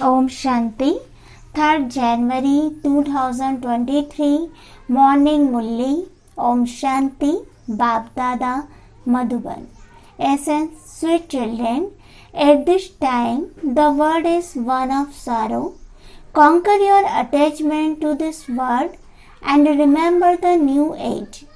Om Shanti, 3rd January 2023, Morning Mulli, Om Shanti, Bap Dada, Madhuban. Essence, sweet children, at this time the world is one of sorrow. Conquer your attachment to this world and remember the new age.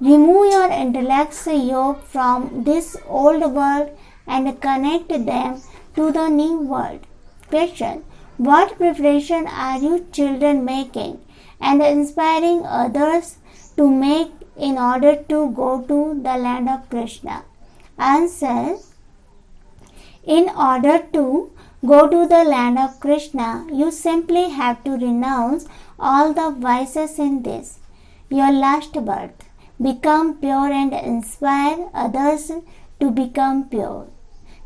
Remove your intellect's yoke from this old world and connect them to the new world. Question: what preparation are you children making and inspiring others to make in order to go to the land of Krishna? Answer: in order to go to the land of Krishna, you simply have to renounce all the vices in this, your last birth. Become pure and inspire others to become pure.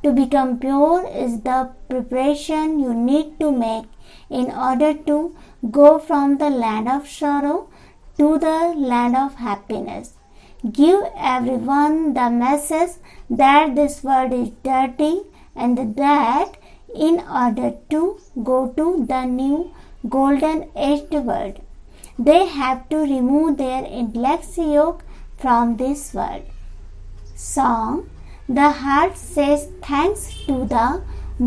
To become pure is the preparation you need to make in order to go from the land of sorrow to the land of happiness. Give everyone the message that this world is dirty and that in order to go to the new golden aged world, they have to remove their intellect's yoke from this world. Song: the heart says thanks to the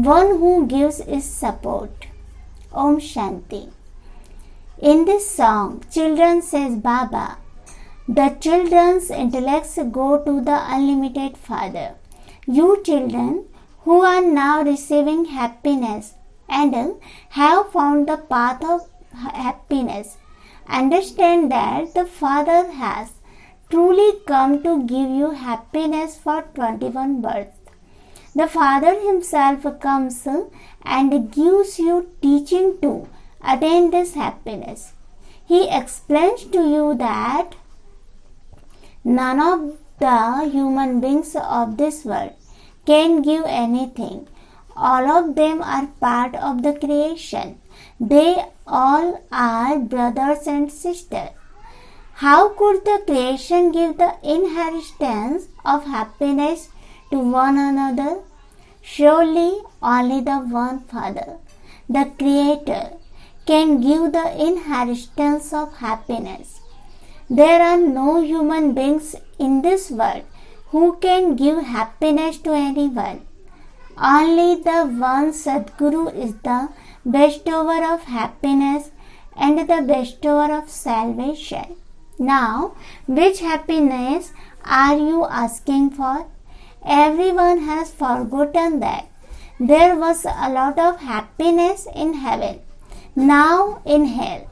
one who gives its support. Om Shanti. In this song, children says Baba. The children's intellects go to the unlimited Father. You children who are now receiving happiness and have found the path of happiness, understand that the Father has truly come to give you happiness for 21 births. The Father himself comes and gives you teaching to attain this happiness. He explains to you that none of the human beings of this world can give anything. All of them are part of the creation. They all are brothers and sisters. How could the creation give the inheritance of happiness to one another? Surely only the one Father, the Creator, can give the inheritance of happiness. There are no human beings in this world who can give happiness to anyone. Only the one Sadguru is the bestower of happiness and the bestower of salvation. Now, which happiness are you asking for? Everyone has forgotten that there was a lot of happiness in heaven. Now in hell,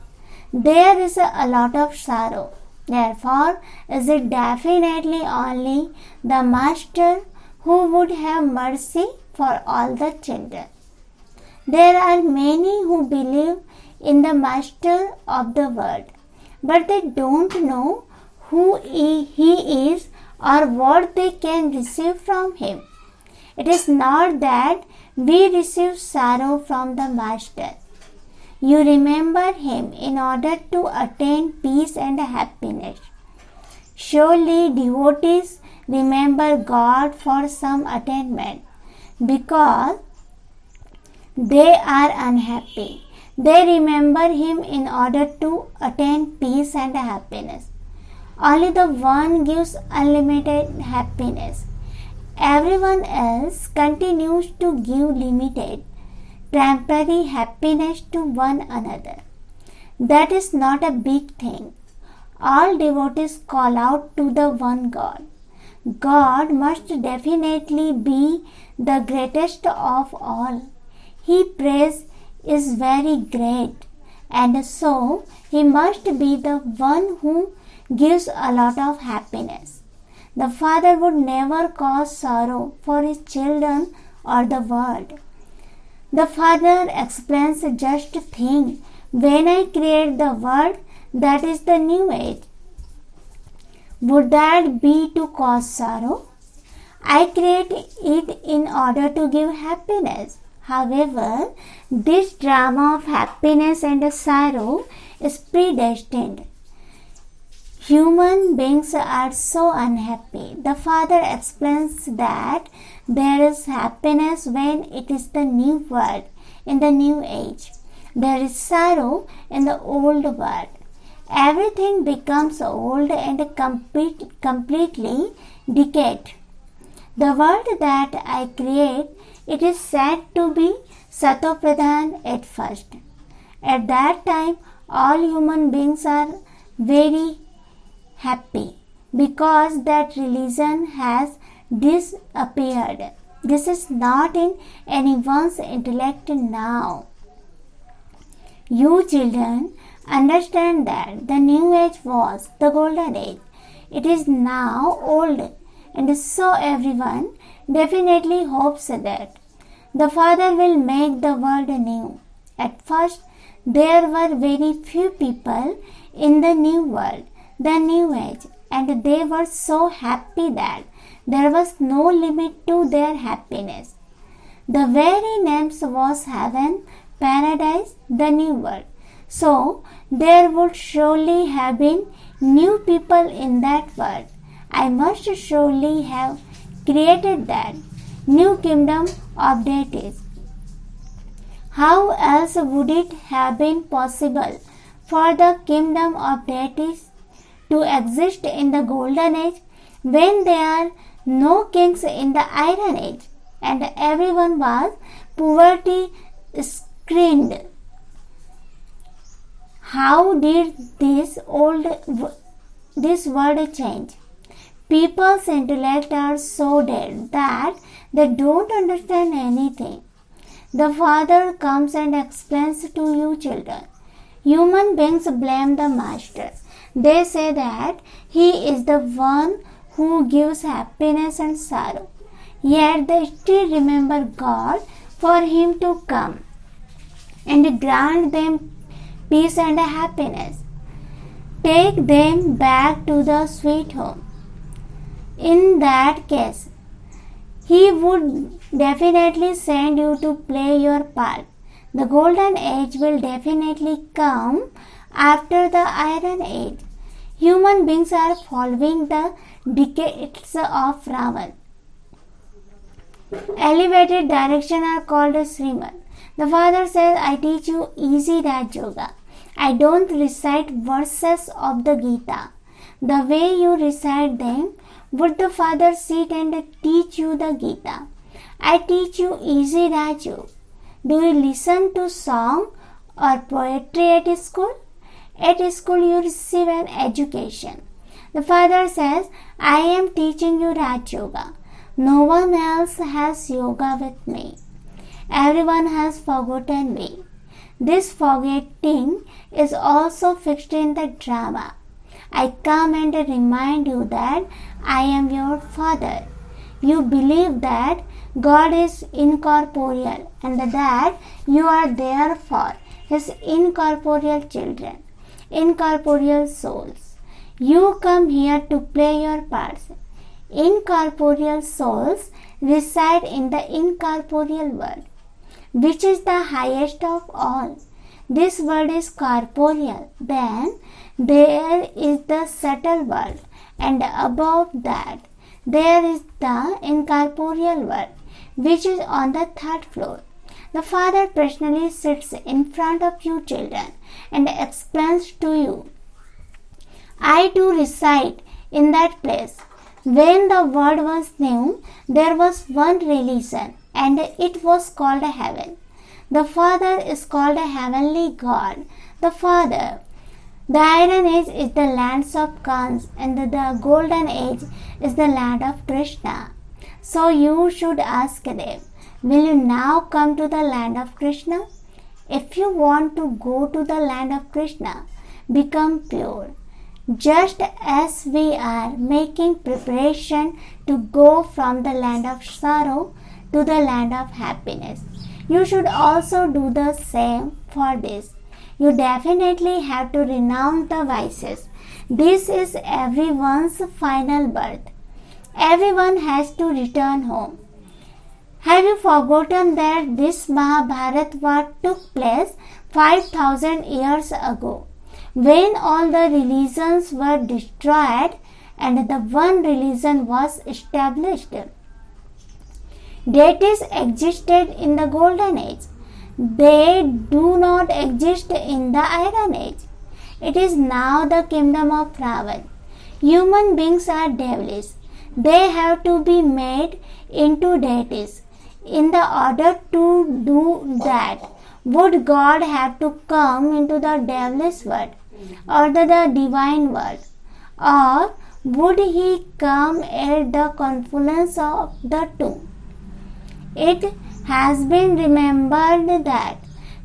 there is a lot of sorrow. Therefore, is it definitely only the Master who would have mercy for all the children. There are many who believe in the Master of the world, but they don't know who he is or what they can receive from him. It is not that we receive sorrow from the Master. You remember him in order to attain peace and happiness. Surely devotees remember God for some attainment because they are unhappy. They remember him in order to attain peace and happiness. Only the one gives unlimited happiness. Everyone else continues to give limited, temporary happiness to one another. That is not a big thing. All devotees call out to the one God. God must definitely be the greatest of all. His praise is very great, and so he must be the one who gives a lot of happiness. The Father would never cause sorrow for his children or the world. The Father explains, just think, when I create the world, that is the new age. Would that be to cause sorrow? I create it in order to give happiness. However, this drama of happiness and sorrow is predestined. Human beings are so unhappy. The Father explains that there is happiness when it is the new world in the new age. There is sorrow in the old world. Everything becomes old and completely decayed. The world that I create, it is said to be Satopradhan at first. At that time, all human beings are very happy because that religion has disappeared. This is not in anyone's intellect now. You children understand that the new age was the golden age. It is now old, and so everyone definitely hopes that the Father will make the world new. At first, there were very few people in the new world, the new age, and they were so happy that there was no limit to their happiness. The very name was heaven, paradise, the new world. So, there would surely have been new people in that world. I must surely have created that new kingdom of deities. How else would it have been possible for the kingdom of deities to exist in the golden age when there are no kings in the iron age and everyone was poverty stricken? How did this world change? People's intellect are so dead that they don't understand anything. The Father comes and explains to you children. Human beings blame the Master. They say that he is the one who gives happiness and sorrow. Yet they still remember God for him to come and grant them peace and happiness. Take them back to the sweet home. In that case, he would definitely send you to play your part. The golden age will definitely come after the iron age. Human beings are following the dictates of Ravan. Elevated direction are called Sriman. The Father says, I teach you easy Raj Yoga. I don't recite verses of the Gita. The way you recite them, would the Father sit and teach you the Gita? I teach you easy Raj Yoga. Do you listen to song or poetry at school? At school you receive an education. The Father says, I am teaching you Raj Yoga. No one else has yoga with me. Everyone has forgotten me. This forgetting is also fixed in the drama. I come and remind you that I am your Father. You believe that God is incorporeal and that you are therefore His incorporeal children, incorporeal souls. You come here to play your parts. Incorporeal souls reside in the incorporeal world, which is the highest of all. This world is corporeal. Then there is the subtle world, and above that there is the incorporeal world, which is on the third floor. The Father personally sits in front of you children and explains to you. I too reside in that place. When the world was new, there was one religion and it was called heaven. The Father is called a heavenly God. The Father. The Iron Age is the lands of Kans and the Golden Age is the land of Krishna. So you should ask them, will you now come to the land of Krishna? If you want to go to the land of Krishna, become pure. Just as we are making preparation to go from the land of sorrow to the land of happiness, you should also do the same for this. You definitely have to renounce the vices. This is everyone's final birth. Everyone has to return home. Have you forgotten that this Mahabharata war took place 5,000 years ago, when all the religions were destroyed and the one religion was established? Deities existed in the Golden Age. They do not exist in the Iron Age. It is now the kingdom of Ravan. Human beings are devilish. They have to be made into deities. In the order to do that, would God have to come into the devilish world or the divine world? Or would he come at the confluence of the two? It has been remembered that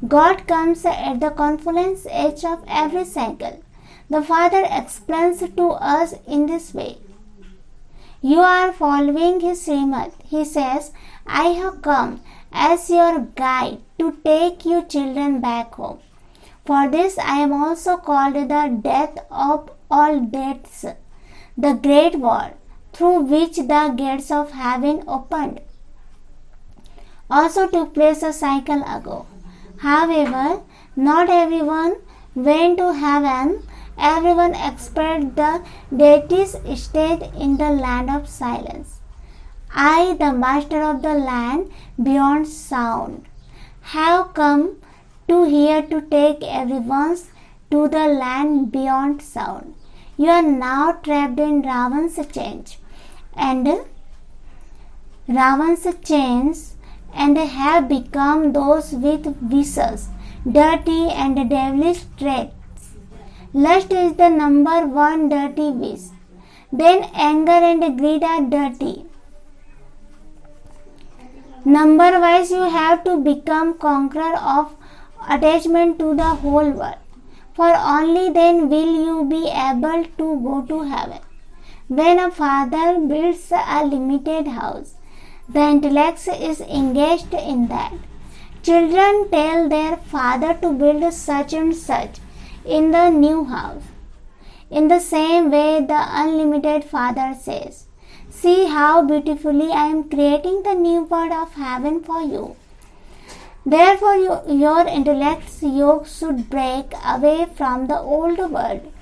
God comes at the confluence edge of every cycle. The Father explains to us in this way. You are following his Srimad. He says, I have come as your guide to take you children back home. For this I am also called the death of all deaths, the great war through which the gates of heaven opened. Also took place a cycle ago. However, not everyone went to heaven. Everyone except the deities stayed in the land of silence. I, the master of the land beyond sound, have come to here to take everyone to the land beyond sound. You are now trapped in Ravan's chains and have become those with vicious, dirty and devilish traits. Lust is the number one dirty wish. Then anger and greed are dirty. Number-wise, you have to become conqueror of attachment to the whole world. For only then will you be able to go to heaven. When a father builds a limited house, the intellect is engaged in that. Children tell their father to build such and such in the new house. In the same way, the unlimited Father says, see how beautifully I am creating the new world of heaven for you. Therefore, your intellect's yoke should break away from the old world.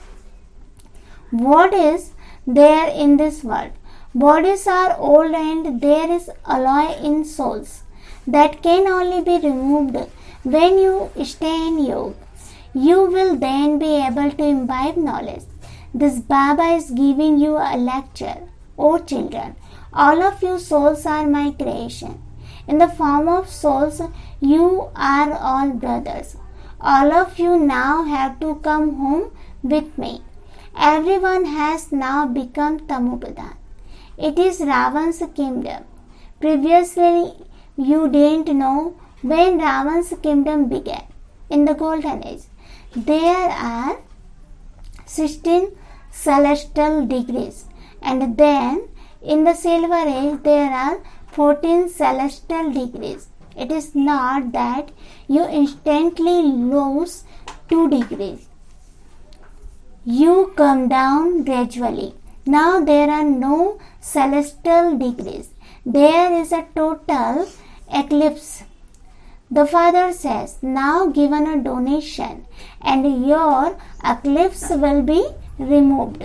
What is there in this world? Bodies are old and there is alloy in souls that can only be removed when you stay in yoga. You will then be able to imbibe knowledge. This Baba is giving you a lecture. O children, all of you souls are my creation. In the form of souls, you are all brothers. All of you now have to come home with me. Everyone has now become Tamupradhan. It is Ravan's kingdom. Previously, you didn't know when Ravan's kingdom began. In the golden age, there are 16 celestial degrees, and then in the silver age there are 14 celestial degrees. It is not that you instantly lose 2 degrees. You come down gradually. Now there are no celestial degrees. There is a total eclipse. The Father says, now given a donation and your eclipse will be removed.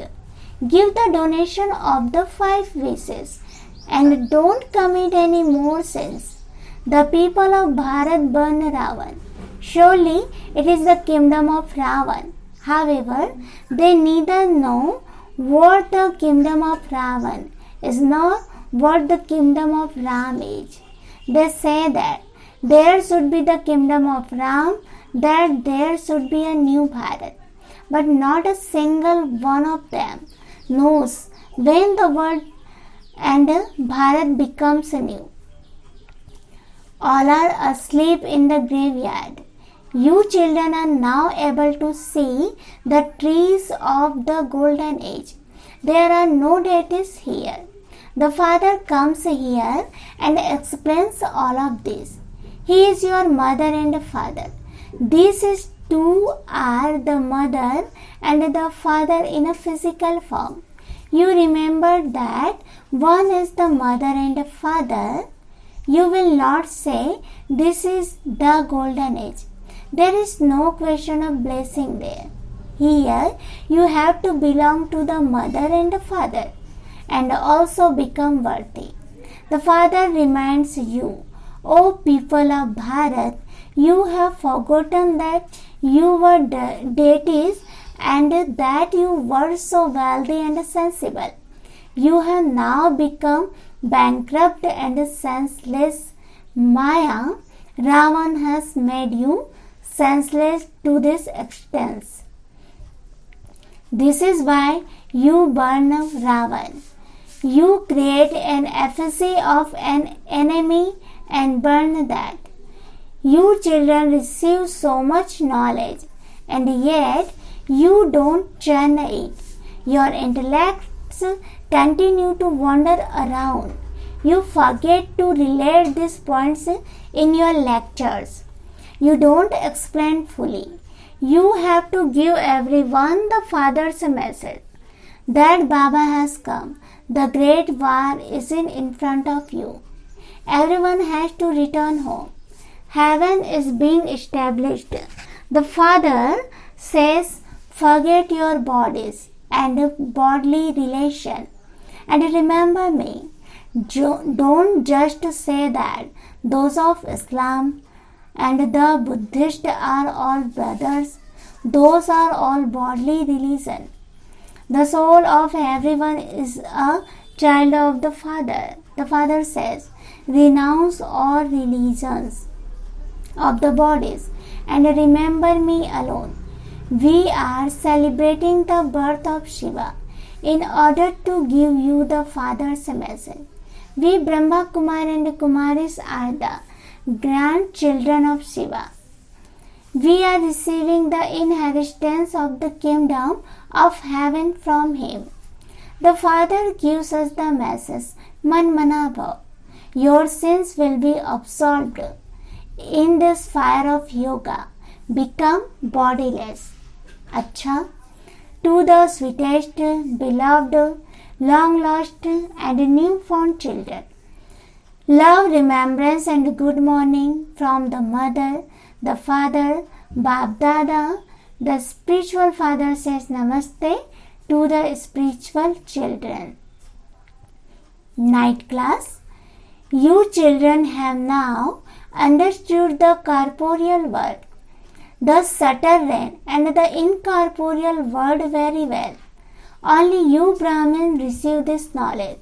Give the donation of the 5 wishes and don't commit any more sins. The people of Bharat burn Ravan. Surely it is the kingdom of Ravan. However, they neither know what the kingdom of Ravan is nor what the kingdom of Ram is. They say that there should be the kingdom of Ram, that there should be a new Bharat. But not a single one of them knows when the world and Bharat becomes new. All are asleep in the graveyard. You children are now able to see the trees of the golden age. There are no deities here. The Father comes here and explains all of this. He is your mother and father. These two are the mother and the father in a physical form. You remember that one is the mother and father. You will not say this is the golden age. There is no question of blessing there. Here you have to belong to the mother and the father and also become worthy. The Father reminds you, O people of Bharat, You have forgotten that you were deities and that you were so wealthy and sensible. You have now become bankrupt and senseless. Maya, Ravan has made you senseless to this extent. This is why you burn Ravan. You create an effigy of an enemy and burn that. You children receive so much knowledge and yet you don't churn it. Your intellects continue to wander around. You forget to relate these points in your lectures. You don't explain fully. You have to give everyone the Father's message that Baba has come. The great war is in front of you. Everyone has to return home. Heaven is being established. The Father says, forget your bodies and bodily relation and remember me. Don't just say that those of Islam and the Buddhists are all brothers. Those are all bodily religion. The soul of everyone is a child of the Father. The Father says, renounce all religions of the bodies and remember me alone. We are celebrating the birth of Shiva in order to give you the Father's message. We Brahmakumaris and Kumaris are the grandchildren of Shiva. We are receiving the inheritance of the kingdom of heaven from him. The Father gives us the message, Man Mana Bhav. Your sins will be absolved in this fire of yoga. Become bodiless. Acha, to the sweetest, beloved, long lost and new found children. Love, remembrance and good morning from the mother, the father, Bab Dada. The spiritual father says Namaste to the spiritual children. Night class. You children have now understood the corporeal world, the subtle realm and the incorporeal world very well. Only you Brahmins receive this knowledge.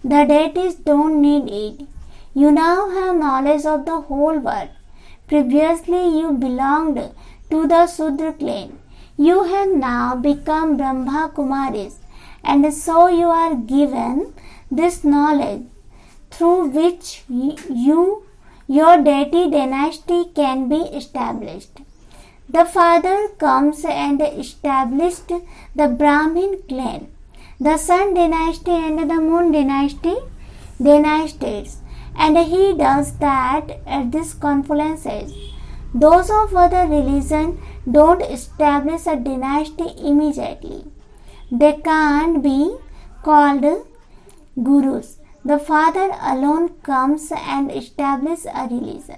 The deities don't need it. You now have knowledge of the whole world. Previously you belonged to the Sudra clan. You have now become Brahmakumaris and so you are given this knowledge through which your deity dynasty can be established. The Father comes and established the Brahmin clan, the Sun dynasty and the Moon dynasties, and he does that at this confluence age. Those of other religion don't establish a dynasty immediately. They can't be called gurus. The Father alone comes and establishes a religion.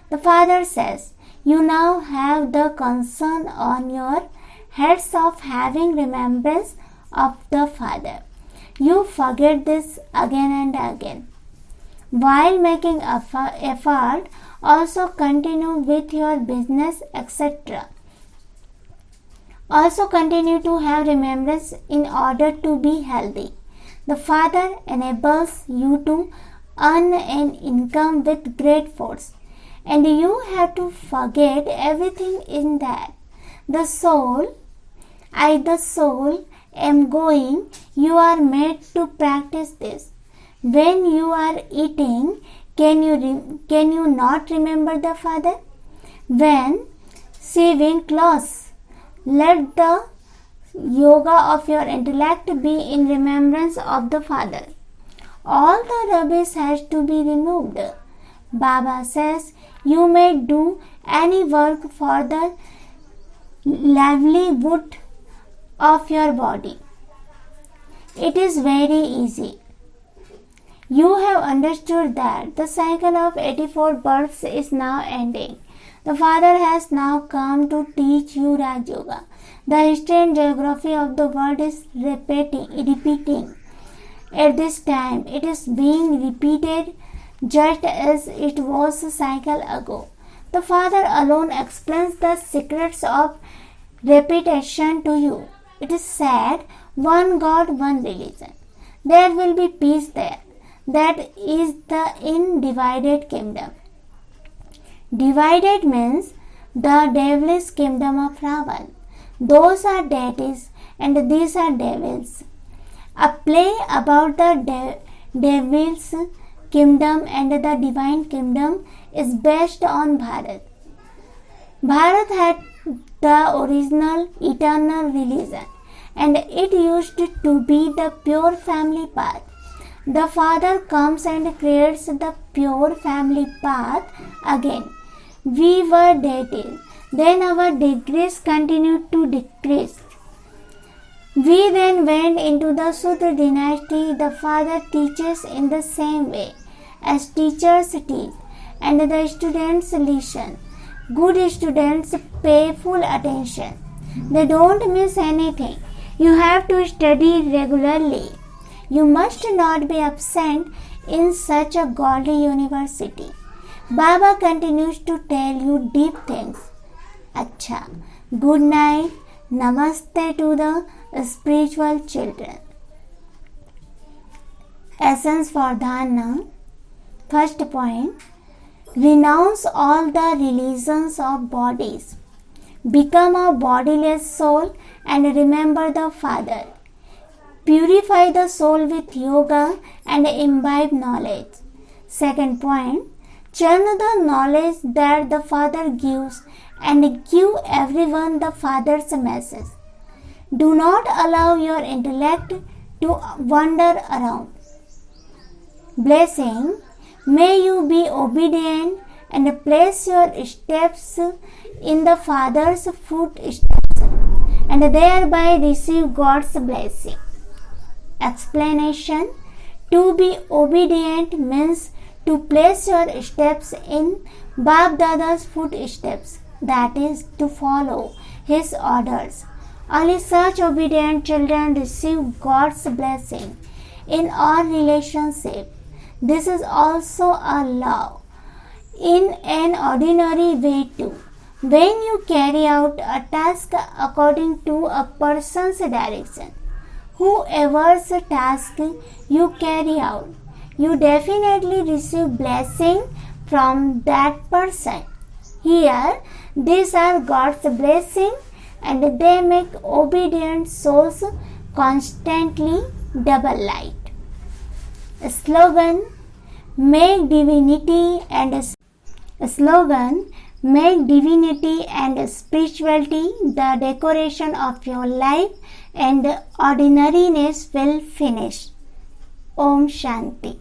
The Father says, you now have the concern on your heads of having remembrance of the Father. You forget this again and again. While making effort, also continue with your business, etc. Also continue to have remembrance in order to be healthy. The Father enables you to earn an income with great force, and you have to forget everything in that. The soul, am going. You are made to practice this. When you are eating, can you not remember the Father? When shaving clothes, let the yoga of your intellect be in remembrance of the Father. All the rubbish has to be removed. Baba says you may do any work for the livelihood of your body. It is very easy. You have understood that the cycle of 84 births is now ending. The Father has now come to teach you Raj Yoga. The history and geography of the world is repeating. At this time, it is being repeated just as it was a cycle ago. The Father alone explains the secrets of repetition to you. It is said, one God, one religion. There will be peace there. That is the undivided kingdom. Divided means the devilish kingdom of Ravan. Those are deities and these are devils. A play about the devil's kingdom and the divine kingdom is based on Bharat. Bharat had the original eternal religion and it used to be the pure family path. The Father comes and creates the pure family path again. We were deities. Then our degrees continued to decrease. We then went into the Sudra dynasty. The Father teaches in the same way as teachers teach, and the students listen. Good students pay full attention. They don't miss anything. You have to study regularly. You must not be absent in such a godly university. Baba continues to tell you deep things. Acha. Good night. Namaste to the spiritual children. Essence for Dharana. First point. Renounce all the religions of bodies. Become a bodiless soul and remember the Father. Purify the soul with yoga and imbibe knowledge. Second point. Churn the knowledge that the Father gives and give everyone the Father's message. Do not allow your intellect to wander around. Blessing. May you be obedient and place your steps in the Father's footsteps and thereby receive God's blessing. Explanation. To be obedient means to place your steps in Bab Dada's footsteps, that is, to follow his orders. Only such obedient children receive God's blessing in all relationship. This is also a law in an ordinary way too. When you carry out a task according to a person's direction, whoever's task you carry out, you definitely receive blessing from that person. Here, these are God's blessing and they make obedient souls constantly double light. Slogan. Make divinity and spirituality the decoration of your life and ordinariness will finish. Om Shanti.